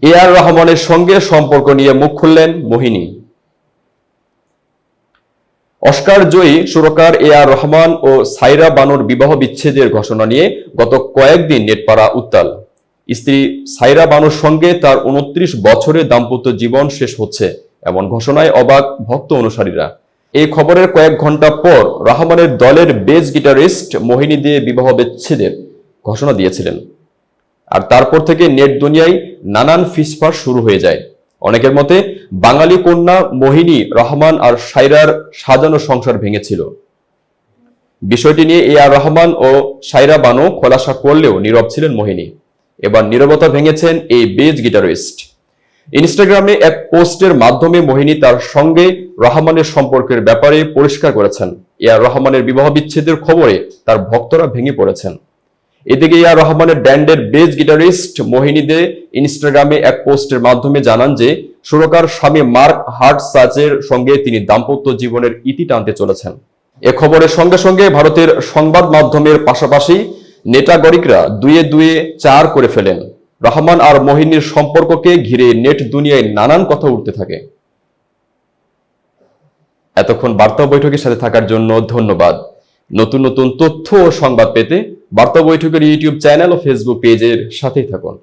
এ আর রহমানের সঙ্গে সম্পর্ক নিয়ে মুখ খুললেন মোহিনী। অস্কার জয়ী সুরকার এ আর রহমান ও সাইরা বানুর বিবাহ বিচ্ছেদের ঘোষণা নিয়ে গত কয়েকদিন নেটপাড়া উত্তাল। স্ত্রী সাইরা বানুর সঙ্গে তার 29 বছরের দাম্পত্য জীবন শেষ হচ্ছে, এমন ঘোষণায় অবাক ভক্ত অনুসারীরা। এই খবরের কয়েক ঘন্টা পর রহমানের দলের বেস গিটারিস্ট মোহিনী দিয়ে বিবাহ বিচ্ছেদের ঘোষণা দিয়েছিলেন। আর তারপর থেকে নেট দুনিয়ায় নানান ফিসফাস শুরু হয়ে যায়। অনেকের মতে বাঙালি কন্যা মোহিনী রহমান আর সাইরার সাজানো সংসার ভেঙেছিল। বিষয়টি নিয়ে এ আর রহমান ও সাইরা বানু খোলাসা করলেও নীরব ছিলেন মোহিনী। এবার নীরবতা ভেঙেছেন এই বেস গিটারিস্ট। ইনস্টাগ্রামে এক পোস্টের মাধ্যমে মোহিনী তার সঙ্গে রহমানের সম্পর্কের ব্যাপারে পরিষ্কার করেছেন। এ আর রহমানের বিবাহ বিচ্ছেদের খবরে তার ভক্তরা ভেঙে পড়েছেন। এদিকে এ আর রহমানের ব্যান্ডের বেস গিটারিস্ট মোহিনী দে ইনস্টাগ্রামে এক পোস্টের মাধ্যমে জানান যে সুরকার স্বামী মার্ক হার্টসাচের সঙ্গে তিনি দাম্পত্য জীবনের ইতি টানতে চলেছেন। এ খবরের সঙ্গে সঙ্গে ভারতের সংবাদ মাধ্যমের পাশাপাশি নেটাগরিকরা দুয়ে দুয়ে চার করে ফেলেন। রহমান আর মোহিনীর সম্পর্ককে ঘিরে নেট দুনিয়ায় নানান কথা উঠতে থাকে। এতক্ষণ বার্তা বৈঠকের সাথে থাকার জন্য ধন্যবাদ। নতুন নতুন তথ্য ও সংবাদ পেতে বার্তা বৈঠকের ইউটিউব চ্যানেল ও ফেসবুক পেজের সাথেই থাকুন।